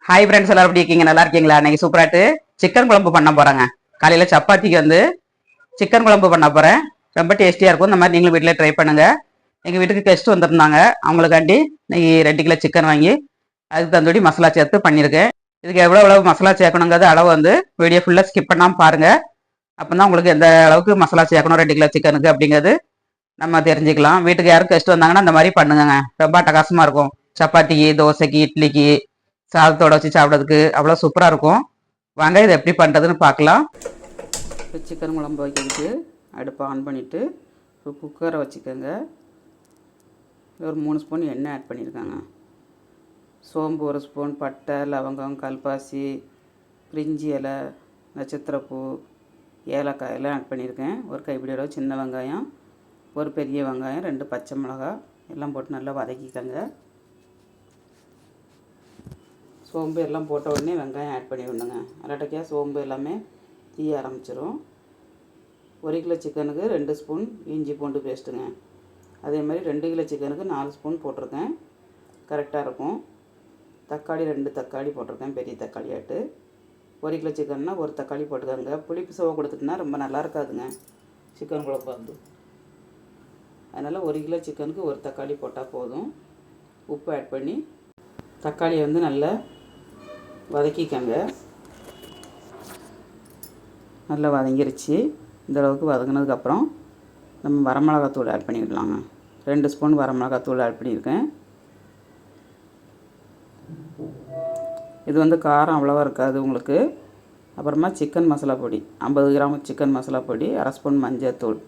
Hi friends, எல்லாரும் எப்படி இருக்கீங்க? நல்லா இருக்கீங்களா? இன்னைக்கு சூப்பராட்டு சிக்கன் குழம்பு பண்ண போறேங்க. காலையில சப்பாத்திக்கு வந்து சிக்கன் குழம்பு பண்ண போறேன். ரொம்ப டேஸ்டியா இருக்கும். இந்த மாதிரி நீங்களும் வீட்டில் ட்ரை பண்ணுங்க. எங்க வீட்டுக்கு கெஸ்ட் வந்திருந்தாங்க. அவங்களுக்காண்டி இன்னைக்கு 2 கிலோ சிக்கன் வாங்கி அதுக்கு தந்தோடி மசாலா சேர்த்து பண்ணியிருக்கேன். இதுக்கு எவ்வளவு மசாலா சேர்க்கணுங்கிறது அளவு வந்து வீடியோ ஃபுல்லாக ஸ்கிப் பண்ணாமல் பாருங்க. அப்பதான் உங்களுக்கு எந்த அளவுக்கு மசாலா சேர்க்கணும் 2 கிலோ சிக்கனுக்கு அப்படிங்கிறது நம்ம தெரிஞ்சுக்கலாம். வீட்டுக்கு யாரும் கெஸ்ட் வந்தாங்கன்னா இந்த மாதிரி பண்ணுங்க. ரொம்ப அட்டகாசமா இருக்கும். சப்பாத்திக்கு, தோசைக்கு, இட்லிக்கு, சாதத்தோட வச்சு சாப்பிட்றதுக்கு அவ்வளோ சூப்பராக இருக்கும். வாங்க இதை எப்படி பண்ணுறதுன்னு பார்க்கலாம். சிக்கன் குழம்பு வைக்கிறதுக்கு அடுப்பை ஆன் பண்ணிவிட்டு ஒரு குக்கரை வச்சுக்கோங்க. ஒரு 3 ஸ்பூன் எண்ணெய் ஆட் பண்ணியிருக்காங்க. சோம்பு 1 ஸ்பூன், பட்டை, லவங்கம், கல்பாசி, பிரிஞ்சி இலை, நட்சத்திரப்பூ, ஏலக்காய் எல்லாம் ஆட் பண்ணியிருக்கேன். ஒரு கைப்பிடியோட சின்ன வெங்காயம், ஒரு பெரிய வெங்காயம், 2 பச்சை மிளகாய் எல்லாம் போட்டு நல்லா வதக்கிக்கோங்க. சோம்பு எல்லாம் போட்ட உடனே வெங்காயம் ஆட் பண்ணி விடணுங்க. அரைட்டைக்காக சோம்பு எல்லாமே தீய ஆரம்பிச்சிடும். 1 கிலோ சிக்கனுக்கு 2 ஸ்பூன் இஞ்சி பூண்டு பேஸ்ட்டுங்க. அதே மாதிரி 2 கிலோ சிக்கனுக்கு 4 ஸ்பூன் போட்டிருக்கேன். கரெக்டாக இருக்கும். தக்காளி 2 தக்காளி போட்டிருக்கேன், பெரிய தக்காளி ஆட்டு. 1 கிலோ சிக்கன்னா 1 தக்காளி போட்டுக்கோங்க. புளிப்பு சுவை கொடுத்துட்டுனா ரொம்ப நல்லா இருக்காதுங்க சிக்கன் குழம்பு வந்து. அதனால் 1 கிலோ சிக்கனுக்கு 1 தக்காளி போட்டால் போதும். உப்பு ஆட் பண்ணி தக்காளியை வந்து நல்லா வதக்கிக்கங்க. நல்லா வதங்கிருச்சு. இந்தளவுக்கு வதங்கினதுக்கப்புறம் நம்ம வரமிளகாத்தூள் ஆட் பண்ணிவிடலாங்க. 2 ஸ்பூன் வரமிளகாத்தூள் ஆட் பண்ணியிருக்கேன். இது வந்து காரம் அவ்வளோவா இருக்காது உங்களுக்கு. அப்புறமா சிக்கன் மசாலா பொடி 50 கிராம் சிக்கன் மசாலா பொடி, 1/2 ஸ்பூன் மஞ்சள்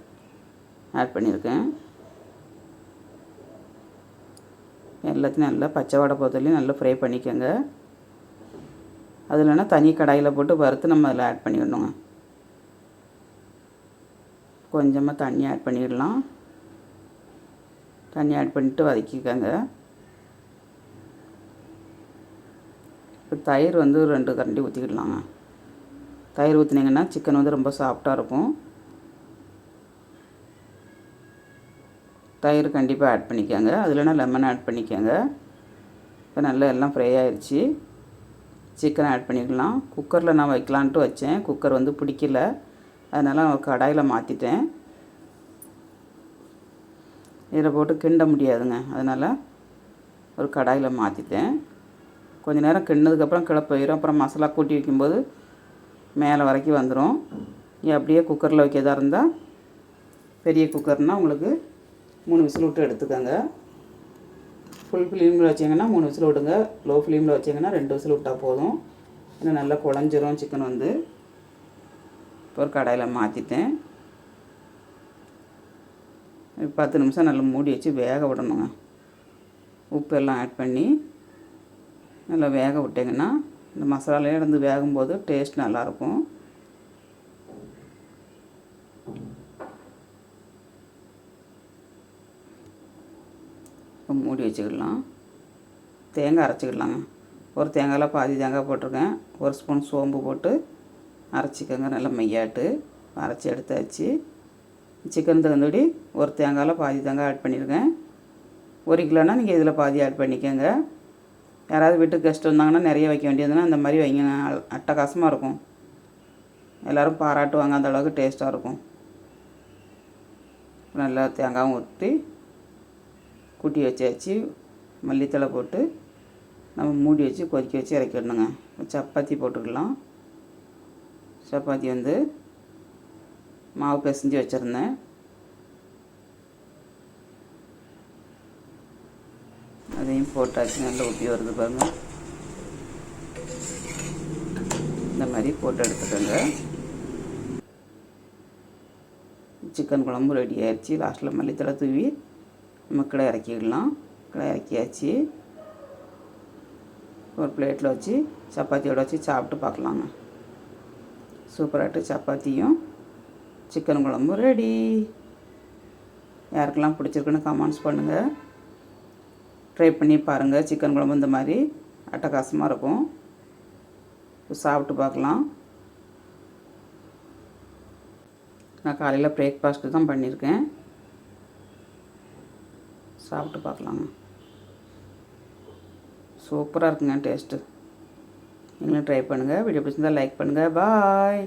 ஆட் பண்ணியிருக்கேன். எல்லாத்தையும் நல்லா பச்சை வடை போத்தலையும் நல்லா ஃப்ரை பண்ணிக்கோங்க. அது இல்லைன்னா தனி கடாயில் போட்டு வறுத்து நம்ம அதில் ஆட் பண்ணிடணுங்க. கொஞ்சமாக தண்ணி ஆட் பண்ணிடலாம். தண்ணி ஆட் பண்ணிவிட்டு வதக்கிக்கோங்க. இப்போ தயிர் வந்து 2 கரண்டி ஊற்றிக்கிடலாங்க. தயிர் ஊற்றினீங்கன்னா சிக்கன் வந்து ரொம்ப சாஃப்டாக இருக்கும். தயிர் கண்டிப்பாக ஆட் பண்ணிக்கோங்க. அது இல்லைன்னா லெமன் ஆட் பண்ணிக்கோங்க. இப்போ நல்லா எல்லாம் ஃப்ரை ஆயிடுச்சு. சிக்கன் ஆட் பண்ணிக்கலாம். குக்கரில் நான் வைக்கலான்ட்டு வச்சேன். குக்கர் வந்து பிடிக்கல, அதனால் கடாயில் மாற்றிட்டேன். இதில் போட்டு கிண்ட முடியாதுங்க, அதனால் ஒரு கடாயில் மாற்றிட்டேன். கொஞ்சம் நேரம் கிண்ணதுக்கப்புறம் கிளப்ப போயிடும். அப்புறம் மசாலா கூட்டி வைக்கும்போது மேலே வரைக்கும் வந்துடும். அப்படியே குக்கரில் வைக்கிறதா இருந்தால் பெரிய குக்கர்னால் உங்களுக்கு 3 விசில் விட்டு எடுத்துக்கோங்க. ஃபுல் ஃப்ளேமில் வச்சிங்கன்னா 3 விசில் விடுங்க. லோ ஃப்ளேமில் வச்சிங்கன்னா 2 விசில் விட்டால் போதும். இன்னும் நல்லா குழஞ்சிரும் சிக்கன் வந்து. ஒரு கடாயில் மாற்றிட்டேன். 10 நிமிஷம் நல்லா மூடி வச்சு வேக விடணுங்க. உப்பு எல்லாம் ஆட் பண்ணி நல்லா வேக விட்டிங்கன்னா இந்த மசாலாலே இருந்து வேகும்போது டேஸ்ட் நல்லாயிருக்கும். இப்போ மூடி வச்சுக்கிடலாம். தேங்காய் அரைச்சிக்கிடலாங்க. ஒரு தேங்காயில் பாதி தேங்காய் போட்டிருக்கேன். 1 ஸ்பூன் சோம்பு போட்டு அரைச்சிக்கோங்க. நல்லா மையாட்டு அரைச்சி எடுத்தாச்சு. சிக்கன் தகுந்தபடி ஒரு தேங்காயில் பாதி தேங்காய் ஆட் பண்ணியிருக்கேன். 1 கிலோனா நீங்கள் இதில் பாதி ஆட் பண்ணிக்கோங்க. யாராவது வீட்டுக்கு கெஸ்ட் வந்தாங்கன்னா நிறைய வைக்க வேண்டியதுன்னா இந்த மாதிரி வைங்க. அட்டகாசமாக இருக்கும். எல்லோரும் பாராட்டுவாங்க, அந்த அளவுக்கு டேஸ்ட்டாக இருக்கும். நல்லா தேங்காயும் ஊற்றி கூட்டி வச்சாச்சு. மல்லித்தலை போட்டு நம்ம மூடி வச்சு கொதிக்க வச்சு இறக்கிடணுங்க. சப்பாத்தி போட்டுக்கலாம். சப்பாத்தி வந்து மாவு பிசைஞ்சு வச்சுருந்தேன். அதையும் போட்டாச்சு. நல்லா ஊற்றி வருது பாருங்கள். இந்த மாதிரி போட்டு எடுத்துக்கோங்க. சிக்கன் குழம்பு ரெடி ஆயிடுச்சு. லாஸ்ட்டில் மல்லித்தலை தூவி நம்ம கிளை இறக்கிடலாம். கிளை இறக்கியாச்சு. ஒரு பிளேட்டில் வச்சு சப்பாத்தியோடு வச்சு சாப்பிட்டு பார்க்கலாங்க. சூப்பராகிட்டு சப்பாத்தியும் சிக்கன் குழம்பு ரெடி. யாருக்கெல்லாம் பிடிச்சிருக்குன்னு கமெண்ட்ஸ் பண்ணுங்கள். ட்ரை பண்ணி பாருங்கள். சிக்கன் குழம்பு இந்த மாதிரி அட்டகாசமாக இருக்கும். சாப்பிட்டு பார்க்கலாம். நான் காலையில் பிரேக்ஃபாஸ்ட்டு தான் பண்ணியிருக்கேன். சாப்பிட்டு பார்க்கலாங்க. சூப்பராக இருக்குங்க டேஸ்ட்டு. நீங்களும் ட்ரை பண்ணுங்கள். வீடியோ பிடிச்சிருந்தால் லைக் பண்ணுங்கள். பாய்.